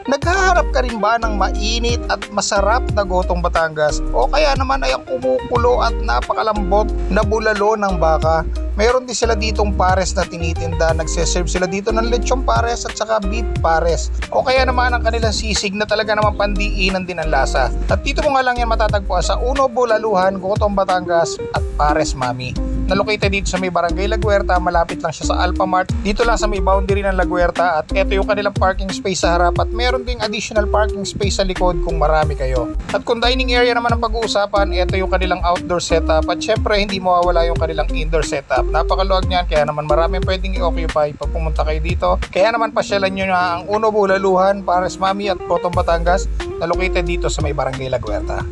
Naghahanap ka rin ba ng mainit at masarap na gotong Batangas o kaya naman ay ang kumukulo at napakalambot na bulalo ng baka? Meron din sila ditong pares na tinitinda. Nagseserve sila dito ng lechon pares at saka beef pares o kaya naman ang kanilang sisig na talaga naman pandiinan din ang lasa. At dito mo nga lang yan matatagpuan sa Uno Bulaluhan, Gotong Batangas at Pares Mami. Na-located dito sa may Barangay La Huerta, malapit lang siya sa Alphamart. Dito lang sa may boundary ng La Huerta at ito yung kanilang parking space sa harap at meron ding additional parking space sa likod kung marami kayo. At kung dining area naman ang pag-uusapan, ito yung kanilang outdoor setup at syempre hindi mawawala yung kanilang indoor setup. Napakaluwag niyan kaya naman maraming pwedeng i-occupy pag pumunta kayo dito. Kaya naman pasyalan nyo na ang Uno Bulaluhan, Pares Mami at Gotong Batangas na located dito sa may Barangay La Huerta.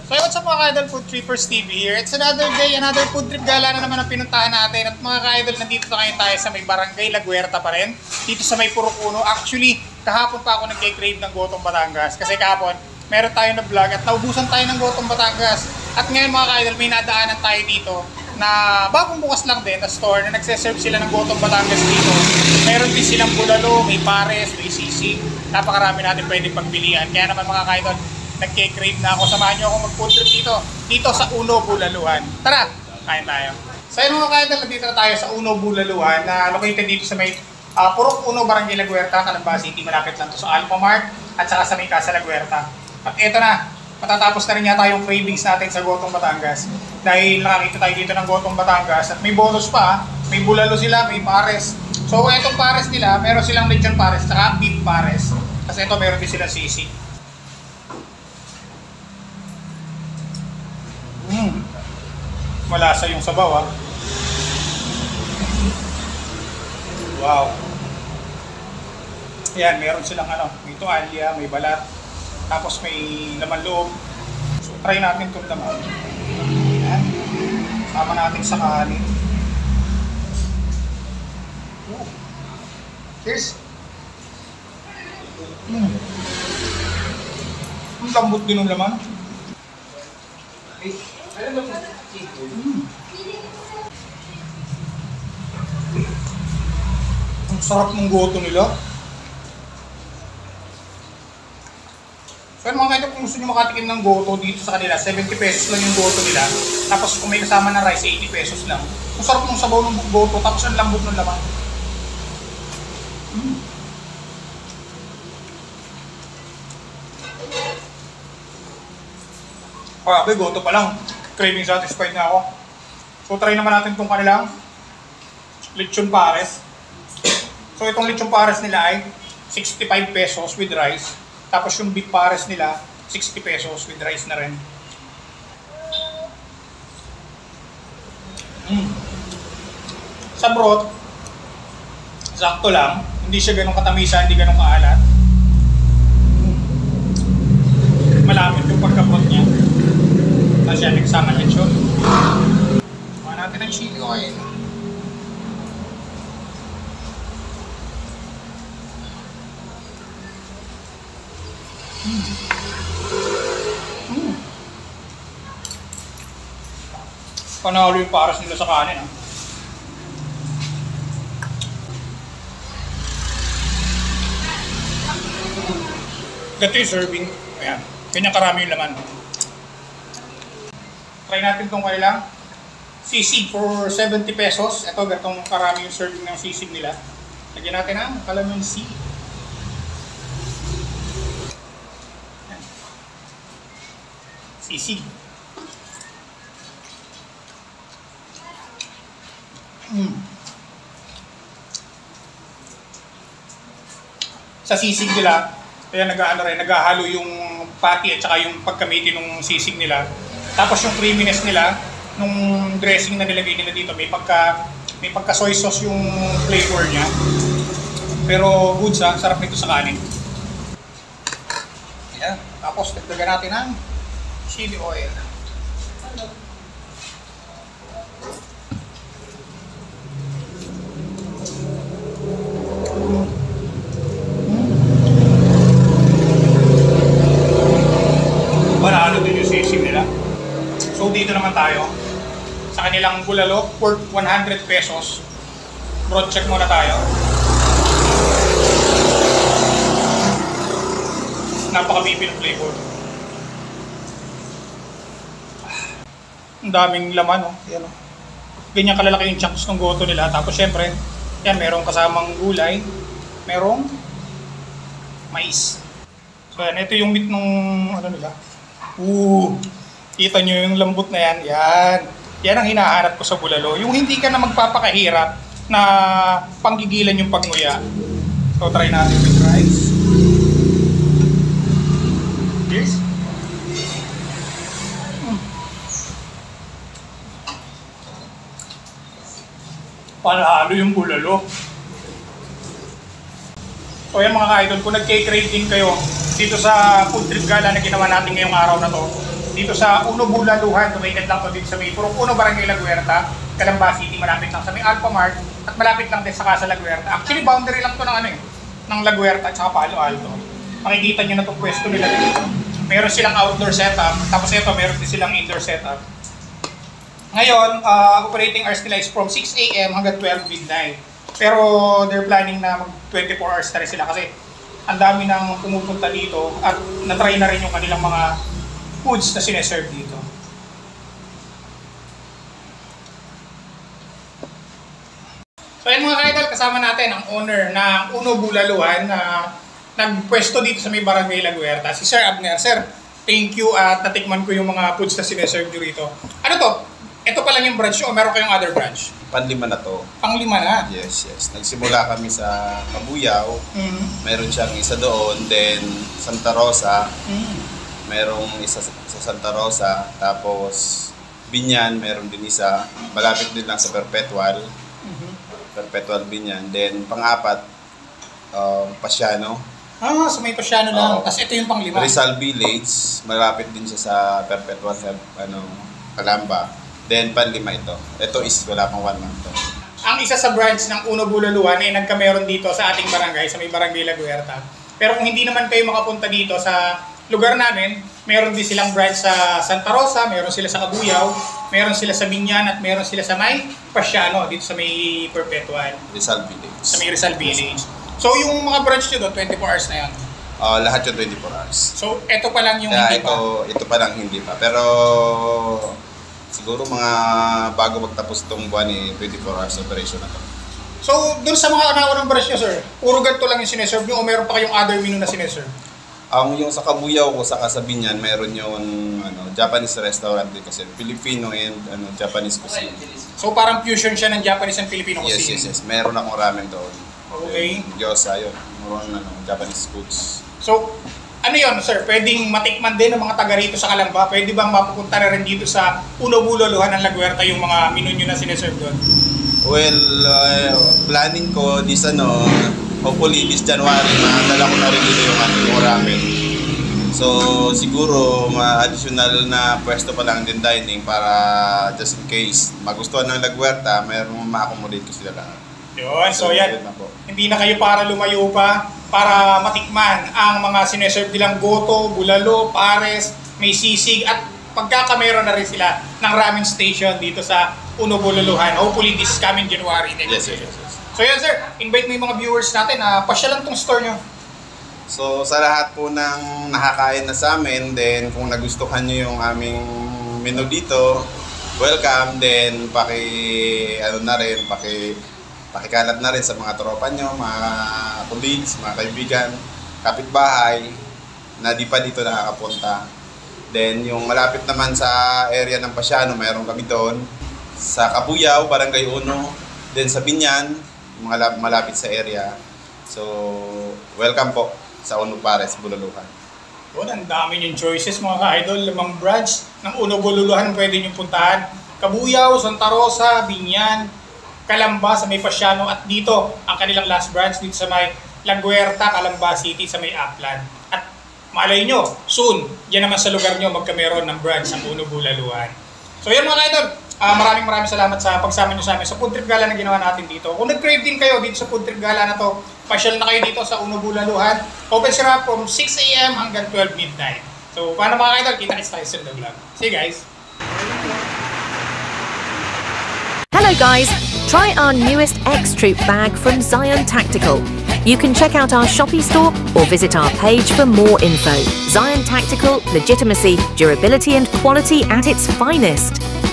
So what's up mga ka-idol, Food Trippers TV here. It's another day, another food trip gala na naman ang pinuntahan natin. At mga ka-idol, nandito na ngayon tayo sa may Barangay La Huerta pa rin. Dito sa may Purok Uno. Actually, kahapon pa ako nagke-crave ng Gotong Batangas. Kasi kahapon, meron tayo na vlog at naubusan tayo ng Gotong Batangas. At ngayon mga ka-idol, may nadaanan tayo dito na bagong bukas lang din na store na nagseserve sila ng Gotong Batangas dito. Meron din silang bulalo, may pares, may sisig. Napakarami natin pwedeng pagpilian. Kaya naman mga ka-idol, nagke-crave na ako. Samahan nyo ako mag-food trip dito sa Uno Bulaluhan. Tara, kain tayo. So yun mga ka-idol, nandito na tayo sa Uno Bulaluhan na located dito sa may Purok Uno, Barangay La Huerta, Calamba City. Malapit lang to sa Alphamart at saka sa may Casa La Huerta. At eto na, matatapos na rin yata yung cravings natin sa Gotong Batangas. Dahil nakakita tayo dito ng Gotong Batangas at may bonus pa, may bulalo sila, may pares. So itong pares nila, meron silang lechon pares at beef pares. Kasi ito meron din silang sisig. Malasa yung sabaw ah. Wow. Ayan, meron silang may tuwalya, may balat, tapos may laman loob. So try natin itong laman. Ayan. Sama natin sa kanin. Cheers! Ang lambot din ng laman. Ang sarap ng goto nila. So mga kaito, kung gusto nyo makatikim ng goto dito sa kanila, 70 pesos lang yung goto nila. Tapos kung may kasama na rice, 80 pesos lang. Ang sarap ng sabaw ng goto, tapos ang lambot ng laman. Grabe, goto pa lang. Craving satisfied na ako. So try naman natin itong kanilang lechon pares. So itong lechon pares nila ay 65 pesos with rice. Tapos yung beef pares nila 60 pesos with rice na rin. Sa broth, sakto lang. Hindi siya ganun katamisa, hindi ganun kaalat. Malapit yung pagka-broth niya. Tapos yan, nagsama lechon. Kuha natin ang chili oil. Panalo yung pares nila sa kanin. Ganito yung serving. Ayan. Kanya karami yung laman. Try natin itong kanilang sisig for 70 pesos. Ito, gatong karami yung serving ng sisig nila. Lagyan natin ang calamansi. Sisig. Sa sisig nila, kaya naghahalo yung patty at saka yung pagkamiti ng sisig nila. Tapos yung creaminess nila, nung dressing na nilagay nila dito, may pagka soy sauce yung flavor niya. Pero good sa sarap nito sa kanin. Ayan. Tapos dagdagan natin ang chili oil. Panalo din yung sisig nila. So dito naman tayo sa kanilang bulalo, pork 100 pesos. Broad check muna tayo. napaka-beefy ng flavor. Ang daming laman, oh. Yan, oh. Ganyan kalalaki yung chunks ng goto nila. Tapos syempre, yan, merong kasamang gulay, merong mais. So yan, ito yung meat nung ano nila. Kita nyo yung lambot na yan. Yan ang hinahanap ko sa bulalo. Yung hindi ka na magpapakahirap na panggigilan yung pagnguya. So try natin with rice. Cheers. Panalo yung bulalo. So yan mga ka-idol, kung nag-crave din kayo dito sa food trip gala na ginawa natin ngayong araw na to, dito sa Uno Bulaluhan, tumainad lang to dito sa may Purok Uno, Barangay La Guerta, Calamba City, malapit lang sa may Alpha Mart at malapit lang din sa Casa La Guerta. Actually, boundary lang to ng ano ng La Guerta at saka Palo Alto. Makikita nyo na itong pwesto nila dito. Meron silang outdoor setup, tapos ito meron din silang indoor setup. Ngayon, operating hours nila is from 6 AM hanggang 12 midnight. Pero they're planning na mag 24 hours na rin sila kasi ang dami nang pumupunta dito at na-try na rin yung kanilang mga foods na sineserve dito. So ayun mga ka-idol, kasama natin ang owner ng Uno Bulaluhan na nagpwesto dito sa may Barangay La Guerta, si Sir Abner. Sir, thank you at natikman ko yung mga foods na sineserve nyo rito. Ano to? Ito pa lang yung branch nyo o meron kayong other branch? Panlima na to. Panglima na? Yes. Nagsimula kami sa Kabuyaw. Meron siyang isa doon. Then Santa Rosa. Merong isa sa Santa Rosa. Tapos Binyan, meron din isa. Malapit din lang sa Perpetual. Perpetual Binyan. Then pang-apat, Pasiano. So may Pasiano lang. Tapos ito yung panglima. Rizal Village. Malapit din siya sa Perpetual Calamba. Then, panlima ito. Ito is wala pang 1 month to. Ang isa sa branch ng Uno Bulaluhan ay nagkameron dito sa ating barangay, sa may Barangay La Guerta. Pero kung hindi naman kayo makapunta dito sa lugar namin, meron din silang branch sa Santa Rosa, meron sila sa Kabuyaw, meron sila sa Binyan, at meron sila sa may Pasiano, dito sa may Perpetual. Rizal Village. Sa may Rizal Village. So, yung mga branch nyo doon, 24 hours na yan? Lahat yung 24 hours. So, ito pa lang yung hindi pa? Ito pa lang hindi pa. Pero siguro mga bago magtapos itong buwan 24 hours operation na to. So, dun sa mga naunang branch nyo, sir, puro ganito lang yung sineserve nyo o meron pa kayong other menu na sineserve? Yung sa Kabuyaw ko sa Binyan, meron yung Japanese restaurant din kasi Filipino and Japanese cuisine. So, parang fusion siya ng Japanese and Filipino cuisine? Yes. Meron akong ramen doon. Okay. Gyoza, yun. Meron Japanese foods. So, ano yun, sir? Pwedeng matikman din ng mga taga rito sa Calamba? Pwede bang mapupunta na rin dito sa Uno Bulaluhan ng La Guerta yung mga menu nyo na sineserve doon? Well, planning ko hopefully this January, madala ko na rin dito yung ramen. So, siguro, additional na pwesto pa lang din dining para just in case magustuhan ng La Guerta, mayroong ma-accommodate ko sila lahat. Yun, so yan, hindi na kayo para lumayo pa para matikman ang mga sineserve nilang goto, bulalo, pares, may sisig at pagkakamero na rin sila ng ramen station dito sa Uno Bulaluhan. Hopefully this coming January next year. So yan sir, invite mo yung mga viewers natin na pasyalan tong store nyo. So sa lahat po ng nakakain na sa amin, then kung nagustuhan nyo yung aming menu dito, welcome. Then pakikalat na rin sa mga tropa nyo, mga colleagues, mga kaibigan, kapitbahay na di pa dito nakakapunta. Then yung malapit naman sa area ng Pasiano, mayroon kami doon. Sa Kabuyaw, Barangay Uno, then sa Binyan, malapit sa area. So, welcome po sa Uno Pares, Bulaluhan. Ang dami yung choices mga ka-idol, 5 branch ng Uno Bulaluhan pwede nyo puntahan. Kabuyaw, Santa Rosa, Binyan, Calamba sa may Pasiano at dito ang kanilang last branch dito sa may La Guerta, Calamba City sa may Upland. At malay nyo, soon, yan naman sa lugar nyo magkameron ng branch ng Uno Bulaluhan. So yan mga ka-idol, maraming salamat sa pagsama nyo sa amin sa food trip gala na ginawa natin dito. Kung nag-crave din kayo dito sa food trip gala na to, pasyal na kayo dito sa Uno Bulaluhan. Open sila from 6 AM hanggang 12 midnight. So paano mga ka-idol, kita-kits tayo sa vlog. See you guys! Hello guys, try our newest X-Troop bag from Zion Tactical. You can check out our Shopee store or visit our page for more info. Zion Tactical, legitimacy, durability and quality at its finest.